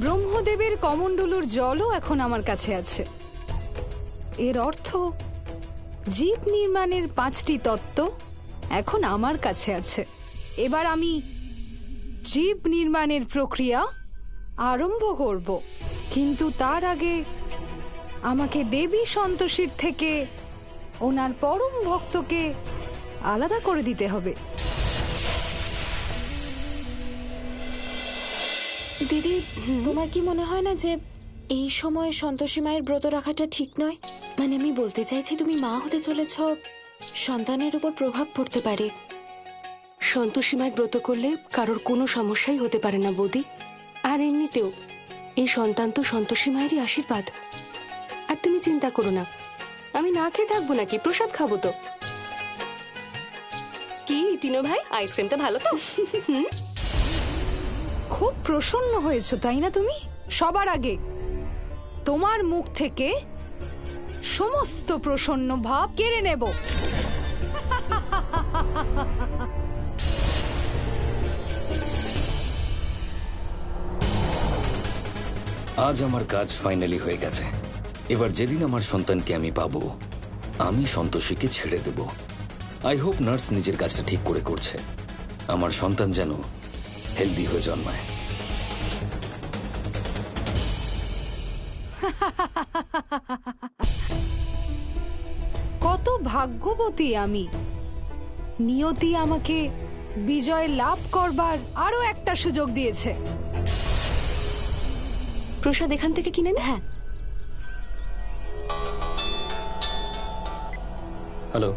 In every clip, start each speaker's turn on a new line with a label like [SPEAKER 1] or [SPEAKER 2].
[SPEAKER 1] ব্রহ্মদেবের কমণ্ডলুর জলও এখন আমার কাছে আছে। এর অর্থ জীব নির্মাণের 5টি তত্ত্ব এখন আমার কাছে আছে। এবার আমি জীব নির্মাণের প্রক্রিয়া আরম্ভ করব, কিন্তু তার আগে আমাকে দেবী সন্তোষীর থেকে ওনার পরম ভক্তকে আলাদা করে দিতে হবে।
[SPEAKER 2] দিদি, তোমার কি মনে হয় না যে এই সময় সন্তোষী মায়ের ব্রত রাখাটা ঠিক নয়? মানে আমি বলতে চাইছি, তুমি মা হতে চলেছ, সন্তানের উপর প্রভাব পড়তে পারে।
[SPEAKER 3] সন্তোষী মায়ের ব্রত করলে কারোর কোনো সমস্যাই হতে পারে না বৌদি। আর এমনিতেও এই সন্তান তো সন্তোষী মায়েরই আশীর্বাদ। আর তুমি চিন্তা করো না, আমি না খেয়ে থাকবো নাকি, প্রসাদ খাবো তো। কি টিনো ভাই, আইসক্রিমটা ভালো তো?
[SPEAKER 1] খুব প্রসন্ন হয়েছো তাই না তুমি? সবার আগে তোমার মুখ থেকে সমস্ত প্রসন্ন ভাব কেড়ে নেব।
[SPEAKER 4] আজ আমার কাজ ফাইনালি হয়ে গেছে। এবার যেদিন আমার সন্তানকে আমি পাবো, আমি সন্তোষীকে ছেড়ে দেব। আই হোপ নার্স নিজের কাজটা ঠিক করে করছে। আমার সন্তান যেন হেলদি হয়ে জন্মায়।
[SPEAKER 1] কত ভাগ্যবতী আমি, নিয়তি আমাকে বিজয় লাভ করবার আরো একটা সুযোগ দিয়েছে।
[SPEAKER 3] প্রসাদ এখান থেকে কিনে নে।
[SPEAKER 2] হ্যাঁ,
[SPEAKER 4] হ্যালো,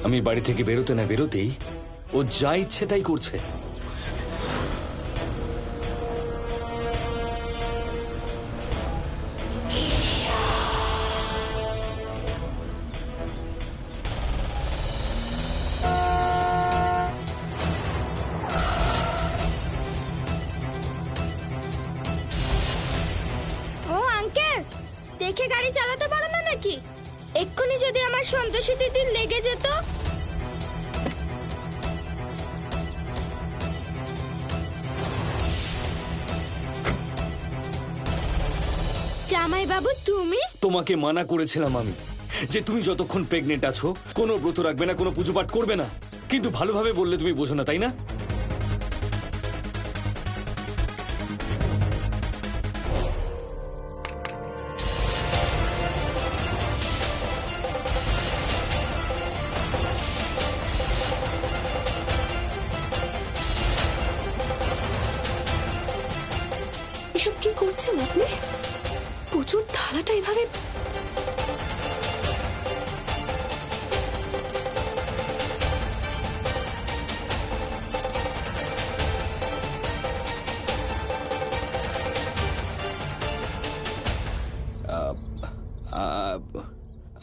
[SPEAKER 4] আমি বাড়ি থেকে বেরোতে না বেরোতেই ও যা ইচ্ছে তাই করছে।
[SPEAKER 5] ও আঙ্কেল, দেখে গাড়ি চালাতে পারো না নাকি? এক্ষুনি যদি আমার সন্তোষী দিদির লেগে যেত। জামাই বাবু তুমি?
[SPEAKER 4] তোমাকে মানা করেছিলাম আমি যে তুমি যতক্ষণ প্রেগনেন্ট আছো কোনো ব্রত রাখবে না, কোনো পুজো পাঠ করবে না। কিন্তু ভালোভাবে বললে তুমি বোঝো না, তাই না?
[SPEAKER 3] এসব কি করছেন আপনি? প্রচুর থালাটা এভাবে।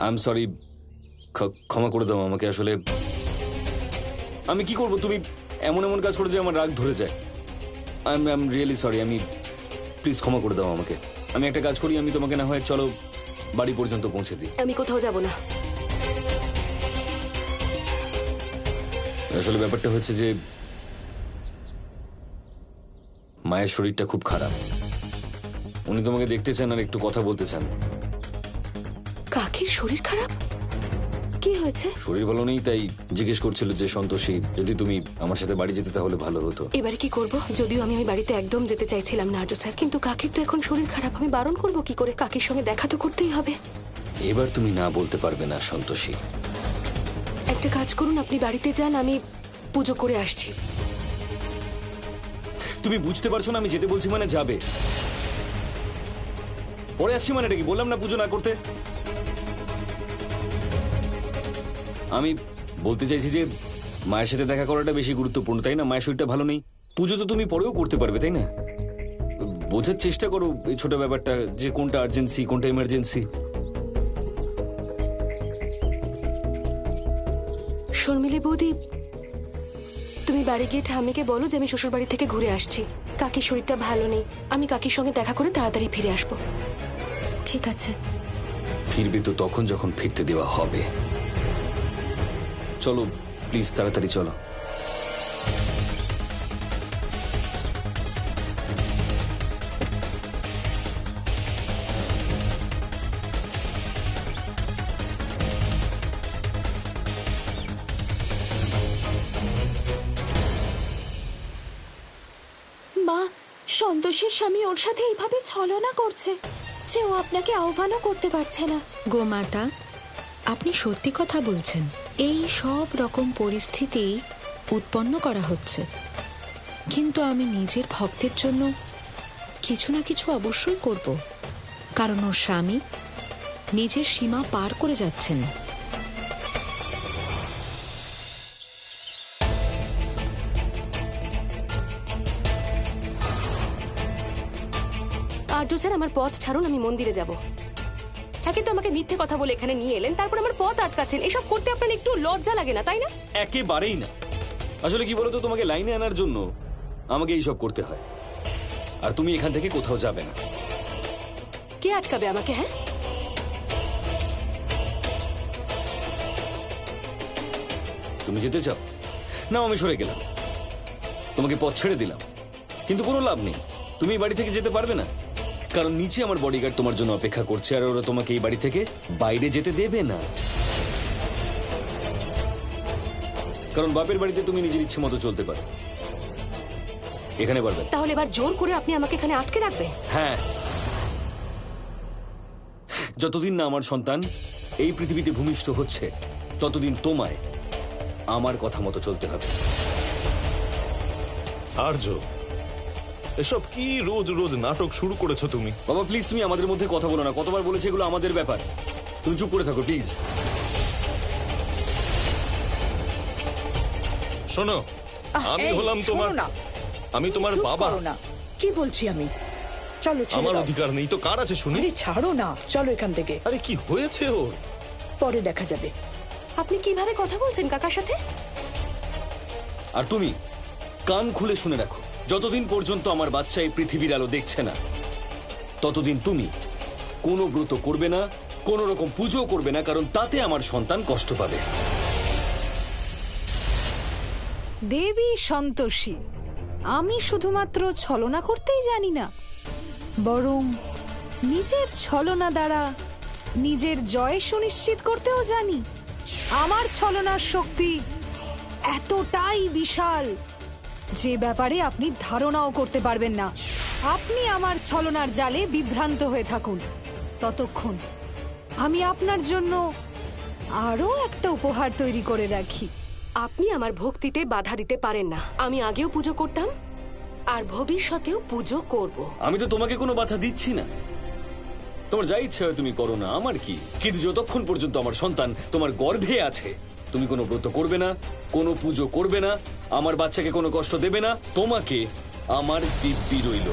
[SPEAKER 4] আই এম সরি, ক্ষমা করে দাও আমাকে। আসলে আমি কি করব, তুমি এমন এমন কাজ করে যে আমার রাগ ধরে যায়। I am really sorry. আমি প্লিজ ক্ষমা করে দাও আমাকে। আমি একটা কাজ করি, আমি তোমাকে না হয় চলো বাড়ি পর্যন্ত পৌঁছে দিই।
[SPEAKER 3] আমি কোথাও যাব না।
[SPEAKER 4] আসলে ব্যাপারটা হচ্ছে যে মায়ের শরীরটা খুব খারাপ। উনি তোমাকে দেখতে চান আর একটু কথা বলতে চান।
[SPEAKER 3] কাকির শরীর খারাপ? কি হয়েছে?
[SPEAKER 4] শরীর ভালো নেই, তাই জিজ্ঞেস করছিল যে সন্তোষী যদি তুমি আমার সাথে বাড়ি যেতে তাহলে ভালো হতো।
[SPEAKER 3] এবারে কি করব? যদিও আমি ওই বাড়িতে একদম যেতে চাইছিলাম না আর্য স্যার, কিন্তু কাকির তো এখন শরীর খারাপ। আমি বারণ করব কি করে? কাকির সঙ্গে দেখা তো করতেই হবে।
[SPEAKER 4] এবার তুমি না বলতে পারবে না সন্তোষী।
[SPEAKER 3] একটা কাজ করুন, আপনি বাড়িতে যান, আমি পুজো করে আসছি।
[SPEAKER 4] তুমি বুঝতে পারছো না, আমি যেতে বলছি মানে যাবে। পরে আসছি মানে এটা কি? বললাম না পুজো না করতে। আমি বলতে চাইছি যে মায়ের সাথে দেখা করাটা বেশি গুরুত্বপূর্ণ, তাই না? মায়ের শরীরটা ভালো নেই, পুজো তো তুমি পরেও করতে পারবে, তাই না? বোঝার চেষ্টা করো এই ছোট ব্যাপারটা, যে কোনটা আর্জেন্সি কোনটা এমার্জেন্সি।
[SPEAKER 3] শর্মিলী বৌদি, তুমি বাড়ি গিয়ে ঠাম্মিকে বলো যে আমি শ্বশুর বাড়ি থেকে ঘুরে আসছি, কাকির শরীরটা ভালো নেই, আমি কাকির সঙ্গে দেখা করে তাড়াতাড়ি ফিরে আসবো।
[SPEAKER 2] ঠিক আছে।
[SPEAKER 4] ফিরবে তো তখন যখন ফিরতে দেওয়া হবে। চলো প্লিজ, তাড়াতাড়ি চলো।
[SPEAKER 2] মা, সন্তোষের স্বামী ওর সাথে এইভাবে ছলনা করছে যে ও আপনাকে আহ্বানও করতে পারছে না।
[SPEAKER 6] গোমাতা, আপনি সত্যি কথা বলছেন। এই সব রকম পরিস্থিতি উৎপন্ন করা হচ্ছে, কিন্তু আমি নিজের ভক্তের জন্য কিছু না কিছু অবশ্যই করব, কারণ ওর স্বামী নিজের সীমা পার করে যাচ্ছেন।
[SPEAKER 3] আর্য স্যার, আমার পথ ছাড়ুন, আমি মন্দিরে যাব। একে তো আমাকে মিথ্যে কথা বলে এখানে নিয়ে এলেন, তারপর আমার পথ আটকাচ্ছেন। এসব করতে আপনার একটু লজ্জা লাগে না, তাই না?
[SPEAKER 4] একেবারেই না। আসলে কি বলতো, তোমাকে লাইনে আনার জন্য আমাকে এইসব করতে হয়, আর তুমি এখান থেকে কোথাও যাবে না।
[SPEAKER 3] কে আটকাবে আমাকে? হ্যাঁ,
[SPEAKER 4] তুমি যেতে চাও না, আমি সরে গেলাম, তোমাকে পথ ছেড়ে দিলাম, কিন্তু কোনো লাভ নেই। তুমি এই বাড়ি থেকে যেতে পারবে না, কারণ নিচে আমার বডিগার্ড তোমার জন্য অপেক্ষা করছে, আর ওরা তোমাকে এই বাড়ি থেকে বাইরে যেতে দেবে না। কারণ বাপের বাড়িতে তুমি নিজের ইচ্ছে মতো চলতে পারো, এখানে পারবে না।
[SPEAKER 3] তাহলে এবার জোর করে আপনি আমাকে এখানে আটকে রাখবেন?
[SPEAKER 4] হ্যাঁ, যতদিন না আমার সন্তান এই পৃথিবীতে ভূমিষ্ঠ হচ্ছে, ততদিন তোমায় আমার কথা মতো চলতে হবে।
[SPEAKER 7] আর্য, এসব কি রোজ রোজ নাটক শুরু করেছো তুমি?
[SPEAKER 4] বাবা প্লিজ, তুমি আমাদের মধ্যে কথা বলো না। কতবার বলেছি এগুলো আমাদের ব্যাপার, তুমি চুপ করে থাকো প্লিজ।
[SPEAKER 7] শোনো, আমি হলাম তোমার, আমি তোমার বাবা।
[SPEAKER 8] কি বলছি আমি? চলো ছেড়ে
[SPEAKER 7] আমার
[SPEAKER 8] দাও।
[SPEAKER 7] অধিকার নেই তো কার আছে শুনি?
[SPEAKER 8] আরে ছাড়ো না, চলো এখান থেকে,
[SPEAKER 7] আরে কি হয়েছে ওর?
[SPEAKER 8] পরে দেখা যাবে।
[SPEAKER 3] আপনি কিভাবে কথা বলছেন কাকার সাথে?
[SPEAKER 4] আর তুমি কান খুলে শুনে রাখো, যতদিন পর্যন্ত আমার বাচ্চা এই পৃথিবীর আলো দেখছে না, ততদিন তুমি কোনো ব্রত করবে না, কোনো রকম পুজো করবে না, কারণ তাতে আমার সন্তান কষ্ট পাবে।
[SPEAKER 1] দেবী সন্তোষী, আমি শুধুমাত্র ছলনা করতেই জানি না, বরং নিজের ছলনা দ্বারা নিজের জয় সুনিশ্চিত করতেও জানি। আমার ছলনার শক্তি এতটাই বিশাল যে ব্যাপারে আপনি ধারণাও করতে পারবেন না। আপনি আমার ছলনার জালে বিভ্রান্ত হয়ে থাকুন, ততক্ষণ আমি আপনার জন্য আরও একটা উপহার তৈরি করে রাখি।
[SPEAKER 3] আপনি আমার ভক্তিতে বাধা দিতে পারেন না। আমি আগেও পুজো করতাম আর ভবিষ্যতেও পুজো করব।
[SPEAKER 4] আমি তো তোমাকে কোনো বাধা দিচ্ছি না, তোমার যা ইচ্ছা হয় তুমি করো না, আমার কি। কিন্তু যতক্ষণ পর্যন্ত আমার সন্তান তোমার গর্ভে আছে, তুমি কোনো ব্রত করবে না, কোনো পুজো করবে না, আমার বাচ্চাকে কোনো কষ্ট দেবে না, তোমাকে আমার দিব্যি রইল।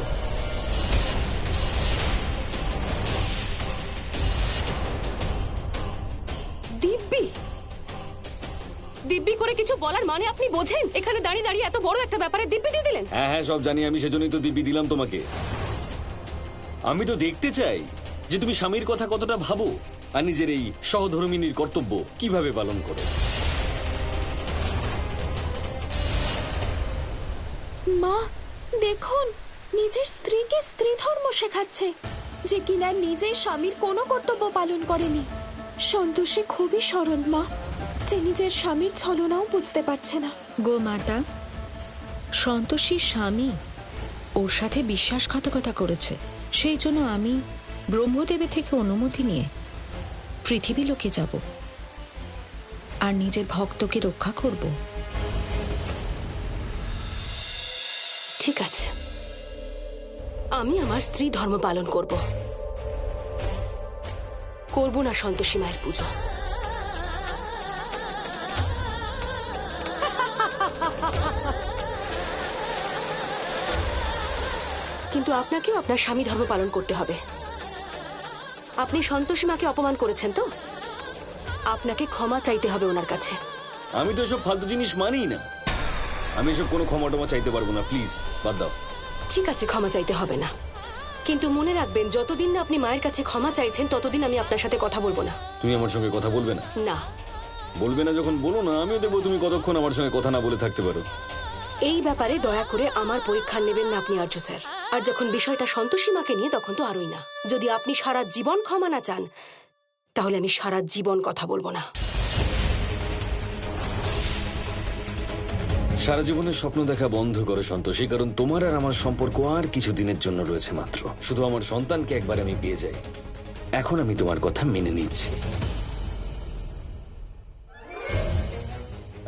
[SPEAKER 3] দিব্যি? দিব্যি করে কিছু বলার মানে আপনি বোঝেন? এখানে দাঁড়িয়ে দাঁড়িয়ে এত বড় একটা ব্যাপারে দিব্যি দিয়ে দিলেন?
[SPEAKER 4] হ্যাঁ হ্যাঁ, সব জানি আমি, সেজন্যই তো দিব্যি দিলাম তোমাকে। আমি তো দেখতে চাই যে তুমি স্বামীর কথা কতটা ভাবো, আর নিজের এই সহধর্মিনীর কর্তব্য কিভাবে পালন করো।
[SPEAKER 2] মা দেখুন, নিজের স্ত্রীকে স্ত্রী ধর্ম শেখাচ্ছে, যে কিনা নিজের স্বামীর কোনো কর্তব্য পালন করেনি। সন্তোষী খুবই সরল মা, যে নিজের স্বামীর ছলনাও বুঝতে পারছে না।
[SPEAKER 6] গোমাতা, সন্তোষীর স্বামী ওর সাথে বিশ্বাসঘাতকতা করেছে, সেই জন্য আমি ব্রহ্মদেবের থেকে অনুমতি নিয়ে পৃথিবী লোকে যাব আর নিজের ভক্তকে রক্ষা করব।
[SPEAKER 3] ঠিক আছে, আমি আমার স্ত্রী ধর্ম পালন করব না সন্তোষী মায়ের পুজো। কিন্তু আপনাকেও আপনার স্বামী ধর্ম পালন করতে হবে। আপনি সন্তোষী মাকে অপমান করেছেন তো, আপনাকে ক্ষমা চাইতে হবে ওনার কাছে।
[SPEAKER 4] আমি তো এসব ফালতু জিনিস মানিই না। আমি এসব কোনো ক্ষমা টমা চাইতে পারবো না, প্লিজ বাদ দাও।
[SPEAKER 3] ঠিক আছে, ক্ষমা চাইতে হবে না, কিন্তু মনে রাখবেন যতদিন না আপনি মায়ের কাছে ক্ষমা চাইছেন ততদিন আমি আপনার সাথে কথা বলবো না।
[SPEAKER 4] তুমি আমার সঙ্গে কথা বলবে না?
[SPEAKER 3] না।
[SPEAKER 4] বলবে না যখন বলো না, আমিও দেখবো তুমি কতক্ষণ আমার সঙ্গে কথা না বলে থাকতে পারো।
[SPEAKER 3] এই ব্যাপারে দয়া করে আমার পরীক্ষা নেবেন না আপনি আর্য স্যার। আর যখন বিষয়টা সন্তোষী মাকে নিয়ে তখন তো আরোই না। যদি আপনি সারা জীবন ক্ষমা না চান তাহলে আমি সারা জীবন কথা বলবো না।
[SPEAKER 4] সারা জীবনের স্বপ্ন দেখা বন্ধ করো সন্তোষী, কারণ তোমার আর আমার সম্পর্ক আর কিছু দিনের জন্য রয়েছে মাত্র। শুধু আমার সন্তানকে একবার আমি পেয়ে যাই, এখন আমি তোমার কথা মেনে নিচ্ছি।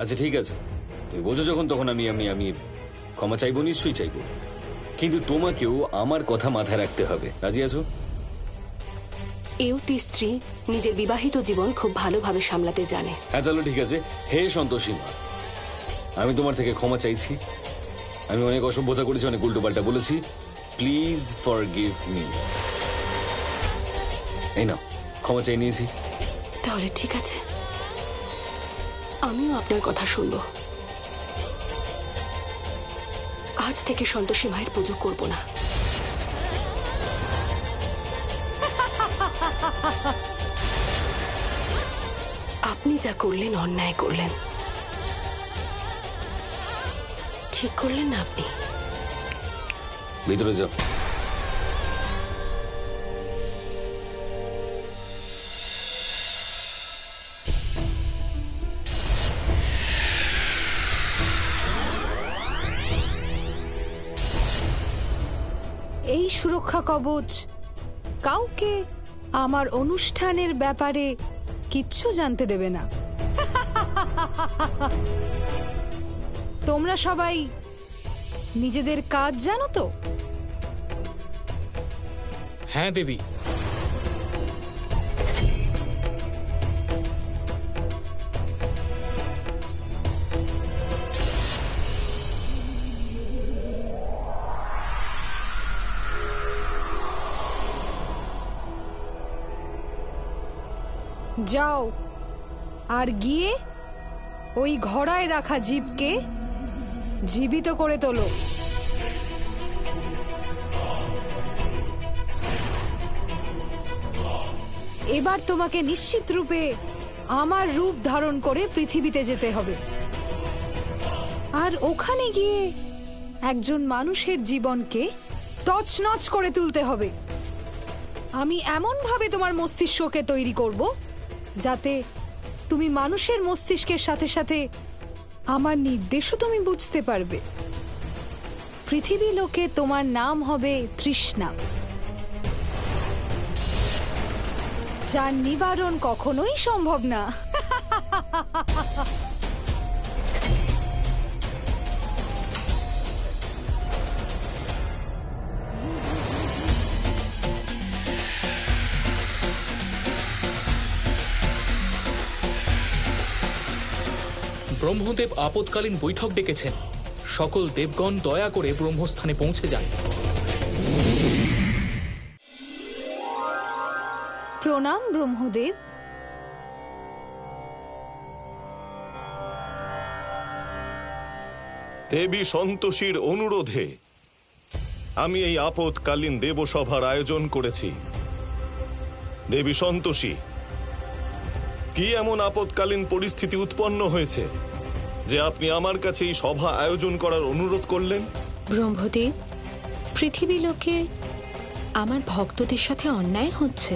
[SPEAKER 4] আচ্ছা ঠিক আছে, তুমি বোঝো যখন তখন আমি আমি আমি ক্ষমা চাইবো, নিশ্চয়ই চাইবো, কিন্তু তোমাকেও আমার কথা মাথায় রাখতে হবে। রাজি আছো?
[SPEAKER 3] এওতি স্ত্রী নিজের বিবাহিত জীবন খুব ভালোভাবে সামলাতে জানে।
[SPEAKER 4] হ্যাঁ তাহলে ঠিক আছে। হে সন্তোষী মা, আমি তোমার থেকে ক্ষমা চাইছি। আমি অনেক অসভ্যতা করেছি, অনেক উল্টোপাল্টা বলেছি। Please forgive me. এই নাও, ক্ষমা চাই নিয়েছি।
[SPEAKER 3] তাহলে ঠিক আছে, আমিও আপনার কথা শুনবো। আজ থেকে সন্তোষী মায়ের পুজো করব না। আপনি যা করলেন অন্যায় করলেন, ঠিক করলেন না আপনি?
[SPEAKER 4] ভিতরে যাও।
[SPEAKER 1] এই সুরক্ষা কবচ কাউকে আমার অনুষ্ঠানের ব্যাপারে কিচ্ছু জানতে দেবে না। তোমরা সবাই নিজেদের কাজ জানো তো?
[SPEAKER 9] হ্যাঁ দেবী।
[SPEAKER 1] যাও আর গিয়ে ওই ঘোড়ায় রাখা জীবকে জীবিত করে তোলো। এবার তোমাকে নিশ্চিত রূপে আমার রূপ ধারণ করে পৃথিবীতে যেতে হবে, আর ওখানে গিয়ে একজন মানুষের জীবনকে তছনছ করে তুলতে হবে। আমি এমন ভাবে তোমার মস্তিষ্ককে তৈরি করব যাতে তুমি মানুষের মস্তিষ্কের সাথে সাথে আমার নির্দেশও তুমি বুঝতে পারবে। পৃথিবী লোকে তোমার নাম হবে তৃষ্ণা, যার নিবারণ কখনোই সম্ভব না।
[SPEAKER 9] ব্রহ্মদেব আপৎকালীন বৈঠক ডেকেছেন। সকল দেবগণ দয়া করে ব্রহ্মস্থানে পৌঁছে যান।
[SPEAKER 1] প্রণাম ব্রহ্মদেব।
[SPEAKER 7] দেবী সন্তোষীর অনুরোধে আমি এই আপৎকালীন দেবসভার আয়োজন করেছি। দেবী সন্তোষী, কি এমন আপৎকালীন পরিস্থিতি উৎপন্ন হয়েছে যে আপনি আমার কাছে এই সভা আয়োজন করার অনুরোধ করলেন?
[SPEAKER 6] ব্রহ্মদেব, পৃথিবী লোকে আমার ভক্তদের সাথে অন্যায় হচ্ছে,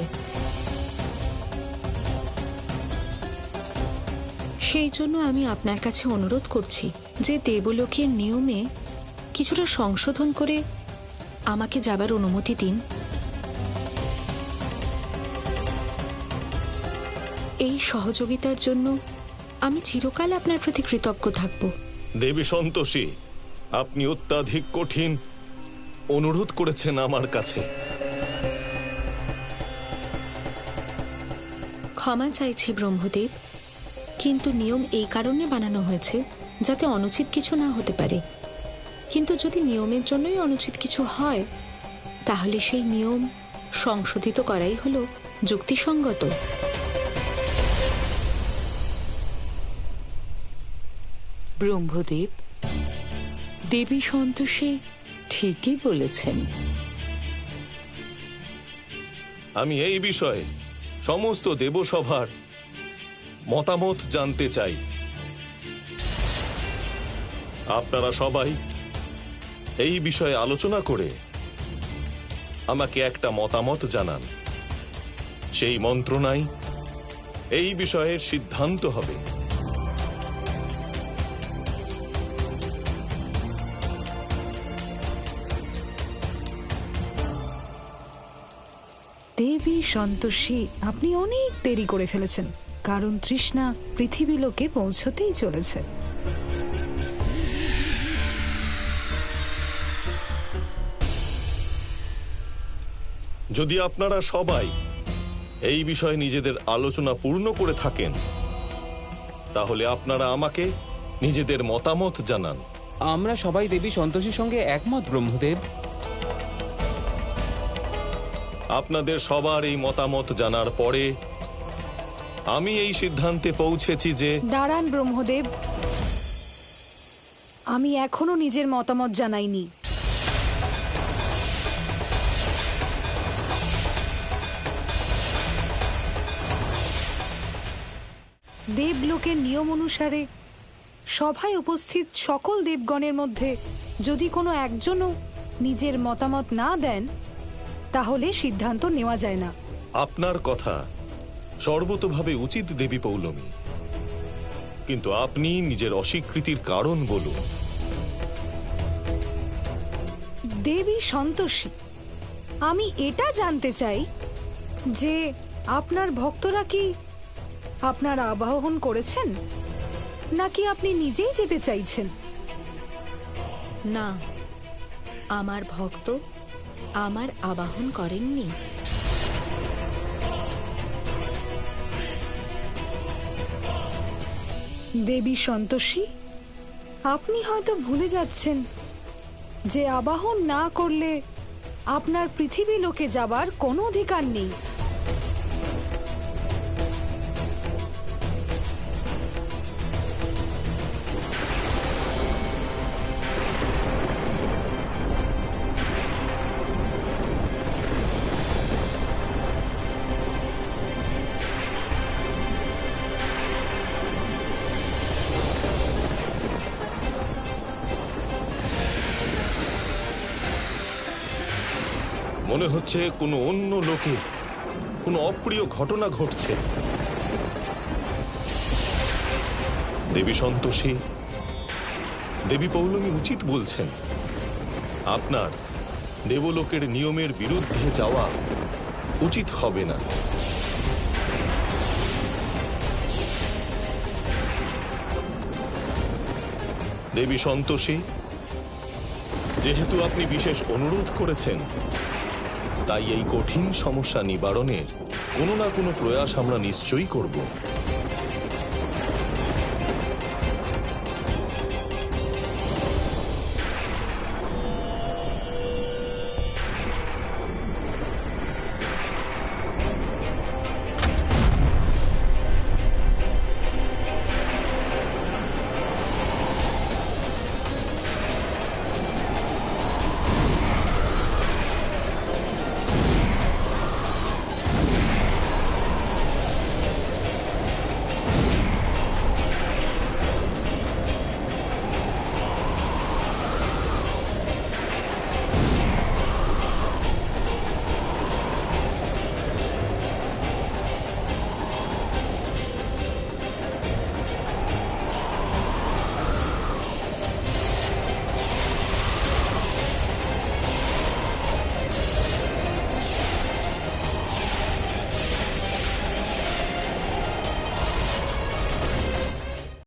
[SPEAKER 6] সেই জন্য আমি আপনার কাছে অনুরোধ করছি যে দেবলোকের নিয়মে কিছুটা সংশোধন করে আমাকে যাবার অনুমতি দিন। এই সহযোগিতার জন্য আমি চিরকাল আপনার প্রতি কৃতজ্ঞ থাকব।
[SPEAKER 7] দেবী সন্তোষী, আপনি অত্যাধিক কঠিন অনুরোধ করেছেন আমার কাছে।
[SPEAKER 6] ক্ষমা চাইছি ব্রহ্মদেব, কিন্তু নিয়ম এই কারণে বানানো হয়েছে যাতে অনুচিত কিছু না হতে পারে। কিন্তু যদি নিয়মের জন্যই অনুচিত কিছু হয় তাহলে সেই নিয়ম সংশোধিত করাই হলো যুক্তিসঙ্গত।
[SPEAKER 10] ব্রহ্মদেব, দেবী সন্তোষী ঠিকই বলেছেন।
[SPEAKER 7] আমি এই বিষয়ে সমস্ত দেবসভার মতামত জানতে চাই। আপনারা সবাই এই বিষয়ে আলোচনা করে আমাকে একটা মতামত জানান। সেই মন্ত্রণায় এই বিষয়ের সিদ্ধান্ত হবে।
[SPEAKER 1] দেবী সন্তোষী, আপনি অনেক দেরি করে ফেলেছেন, কারণ তৃষ্ণা পৃথিবী লোকে পৌঁছতেই চলেছে।
[SPEAKER 7] যদি আপনারা সবাই এই বিষয়ে নিজেদের আলোচনা পূর্ণ করে থাকেন, তাহলে আপনারা আমাকে নিজেদের মতামত জানান।
[SPEAKER 11] আমরা সবাই দেবী সন্তোষীর সঙ্গে একমত ব্রহ্মদেব।
[SPEAKER 7] আপনাদের সবার এই মতামত জানার পরে আমি এই সিদ্ধান্তে পৌঁছেছি যে
[SPEAKER 1] দাঁড়ান ব্রহ্মদেব, আমি এখনো নিজের মতামত জানাইনি। দেবলোকের নিয়ম অনুসারে সভায় উপস্থিত সকল দেবগণের মধ্যে যদি কোনো একজনও নিজের মতামত না দেন, তাহলে সিদ্ধান্ত নেওয়া যায় না।
[SPEAKER 7] আপনার কথা সর্বতোভাবে উচিত দেবী পৌলমী, কিন্তু আপনি নিজের অস্বীকৃতির কারণ বলুন।
[SPEAKER 1] দেবী সন্তোষী, আমি এটা জানতে চাই যে আপনার ভক্তরা কি আপনার আবাহন করেছেন, নাকি আপনি নিজেই যেতে চাইছেন?
[SPEAKER 6] না, আমার ভক্ত আমার আবাহন করেননি।
[SPEAKER 1] দেবী সন্তোষী, আপনি হয়তো ভুলে যাচ্ছেন যে আবাহন না করলে আপনার পৃথিবী লোকে যাবার কোনো অধিকার নেই।
[SPEAKER 7] মনে হচ্ছে কোনো অন্য লোকে কোনো অপ্রিয় ঘটনা ঘটছে। দেবী সন্তোষী, দেবী পৌলমী উচিত বলছেন। আপনার দেবলোকের নিয়মের বিরুদ্ধে যাওয়া উচিত হবে না। দেবী সন্তোষী, যেহেতু আপনি বিশেষ অনুরোধ করেছেন, তাই এই কঠিন সমস্যা নিবারণের কোনো না কোনো প্রয়াস আমরা নিশ্চয়ই করব।